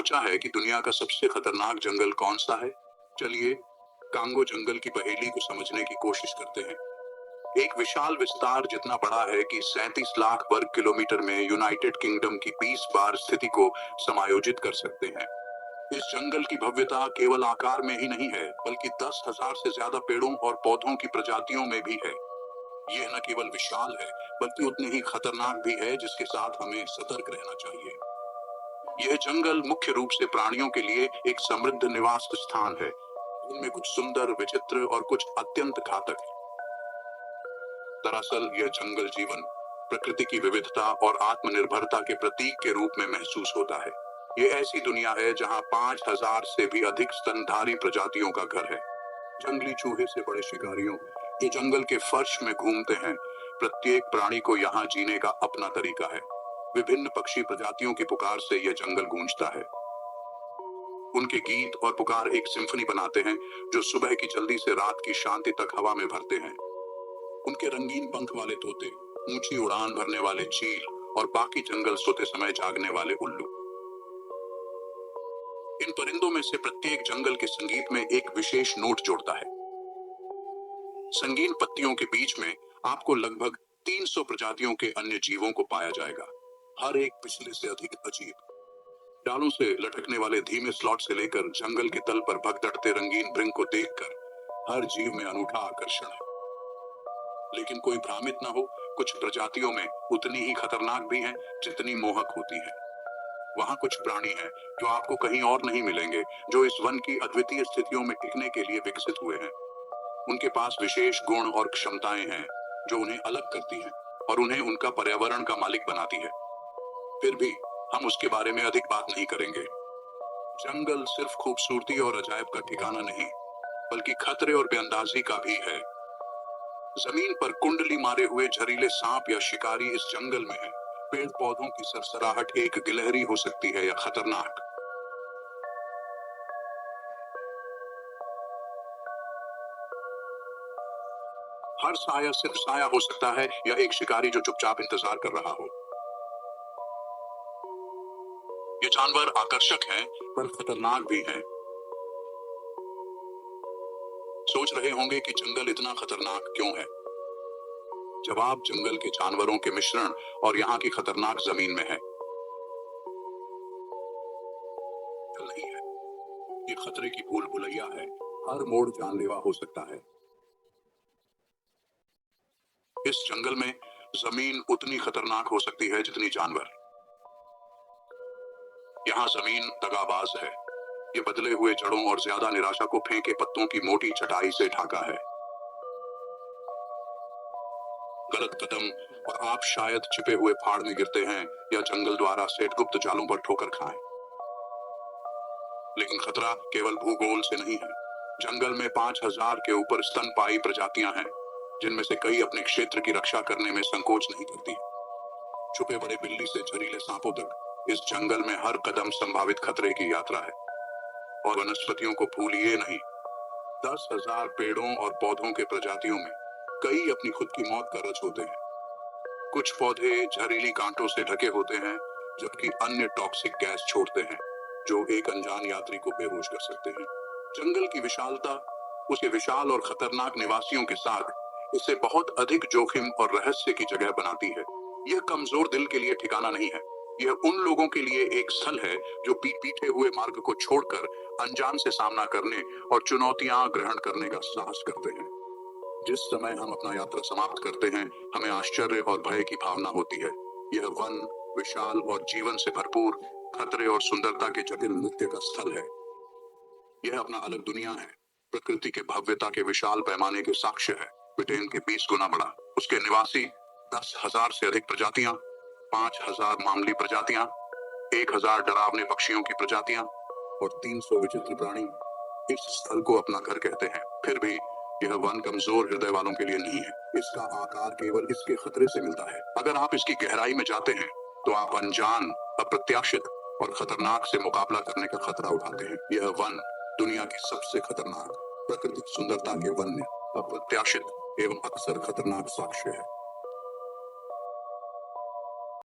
सोचा है कि दुनिया का सबसे खतरनाक जंगल कौन सा है? चलिए कांगो जंगल की पहेली को समझने की कोशिश करते हैं। एक विशाल विस्तार जितना बड़ा है कि 37 लाख वर्ग किलोमीटर में यूनाइटेड किंगडम की 20 बार स्थिति को समायोजित कर सकते हैं। इस जंगल की भव्यता केवल आकार में ही नहीं है, बल्कि 10,000 से ज्यादा पेड़ों और पौधों की प्रजातियों में भी है। यह न केवल विशाल है, बल्कि उतनी ही खतरनाक भी है, जिसके साथ हमें सतर्क रहना चाहिए। यह जंगल मुख्य रूप से प्राणियों के लिए एक समृद्ध निवास स्थान है। इनमें कुछ सुंदर, विचित्र और कुछ अत्यंत घातक है। दरअसल यह जंगल जीवन, प्रकृति की विविधता और आत्मनिर्भरता के प्रतीक के रूप में महसूस होता है। ये ऐसी दुनिया है जहां 5,000 से भी अधिक स्तनधारी प्रजातियों का घर है। जंगली चूहे से बड़े शिकारियों जो जंगल के फर्श में घूमते हैं, प्रत्येक प्राणी को यहाँ जीने का अपना तरीका है। विभिन्न पक्षी प्रजातियों की पुकार से यह जंगल गूंजता है। उनके गीत और पुकार एक सिम्फनी बनाते हैं जो सुबह की जल्दी से रात की शांति तक हवा में भरते हैं। उनके रंगीन पंख वाले तोते, ऊंची उड़ान भरने वाले चील और बाकी जंगल सोते समय जागने वाले उल्लू। इन परिंदों में से प्रत्येक जंगल के संगीत में एक विशेष नोट जोड़ता है। संगीन पत्तियों के बीच में आपको लगभग 300 प्रजातियों के अन्य जीवों को पाया जाएगा, हर एक पिछले से अधिक अजीब। डालों से लटकने वाले धीमे स्लॉट से लेकर जंगल के तल पर भगदड़ते रंगीन भृंग को देखकर हर जीव में अनूठा आकर्षण है। लेकिन कोई भ्रामित ना हो, कुछ प्रजातियों में उतनी ही खतरनाक भी हैं जितनी मोहक होती हैं। वहां कुछ प्राणी हैं जो आपको कहीं और नहीं मिलेंगे, जो इस वन की अद्वितीय स्थितियों में टिकने के लिए विकसित हुए हैं। उनके पास विशेष गुण और क्षमताएं हैं जो उन्हें अलग करती हैं और उन्हें उनका पर्यावरण का मालिक बनाती है। फिर भी हम उसके बारे में अधिक बात नहीं करेंगे। जंगल सिर्फ खूबसूरती और अजायब का ठिकाना नहीं, बल्कि खतरे और बेअंदाजी का भी है। जमीन पर कुंडली मारे हुए जहरीले सांप या शिकारी इस जंगल में है। पेड़ पौधों की सरसराहट एक गिलहरी हो सकती है या खतरनाक। हर साया सिर्फ साया हो सकता है या एक शिकारी जो चुपचाप इंतजार कर रहा हो। ये जानवर आकर्षक हैं पर खतरनाक भी हैं। सोच रहे होंगे कि जंगल इतना खतरनाक क्यों है? जवाब जंगल के जानवरों के मिश्रण और यहाँ की खतरनाक जमीन में है। नहीं है, ये खतरे की भूल भुलैया है। हर मोड़ जानलेवा हो सकता है। इस जंगल में जमीन उतनी खतरनाक हो सकती है जितनी जानवर। यहाँ जमीन दगाबाज है। ये बदले हुए जड़ों और ज्यादा निराशा को फेंके पत्तों की मोटी चटाई से ढका है। गलत कदम और आप शायद छिपे हुए फाड़ में गिरते हैं या जंगल द्वारा सेट गुप्त जालों पर ठोकर खाएं। लेकिन खतरा केवल भूगोल से नहीं है। जंगल में 5,000 के ऊपर स्तनपायी प्रजातियां हैं, जिनमें से कई अपने क्षेत्र की रक्षा करने में संकोच नहीं करती। छुपे बड़े बिल्ली से जहरीले सांपों तक, इस जंगल में हर कदम संभावित खतरे की यात्रा है। और वनस्पतियों को भूलिए नहीं। 10,000 पेड़ों और पौधों के प्रजातियों में कई अपनी खुद की मौत का रच होते हैं। कुछ पौधे जहरीली कांटों से ढके होते हैं, जबकि अन्य टॉक्सिक गैस छोड़ते हैं जो एक अनजान यात्री को बेहोश कर सकते हैं। जंगल की विशालता उसके विशाल और खतरनाक निवासियों के साथ इसे बहुत अधिक जोखिम और रहस्य की जगह बनाती है। यह कमजोर दिल के लिए ठिकाना नहीं है। यह उन लोगों के लिए एक स्थल है जो पीछे हुए मार्ग को छोड़कर अनजान से सामना करने और चुनौतियां ग्रहण करने का साहस करते हैं। जिस समय हम अपना यात्रा समाप्त करते हैं, हमें आश्चर्य और भय की भावना होती है। यह वन विशाल और जीवन से भरपूर, खतरे और सुंदरता के जटिल नृत्य का स्थल है। यह अपना अलग दुनिया है, प्रकृति के भव्यता के विशाल पैमाने के साक्ष्य है। ब्रिटेन के 20 गुना बड़ा, उसके निवासी 10,000 से अधिक प्रजातियां, 5,000 मामूली प्रजातियां, 1,000 डरावने पक्षियों की प्रजातियां और 300 विचित्र प्राणी इस स्थल को अपना घर कहते हैं। फिर भी यह वन कमजोर हृदय वालों के लिए नहीं है। इसका आकार केवल इसके खतरे से मिलता है। अगर आप इसकी गहराई में जाते हैं तो आप अनजान, अप्रत्याशित और खतरनाक से मुकाबला करने का खतरा उठाते हैं। यह वन दुनिया की सबसे खतरनाक प्राकृतिक सुंदरता के वन्य, अप्रत्याशित एवं अक्सर खतरनाक साक्ष्य है।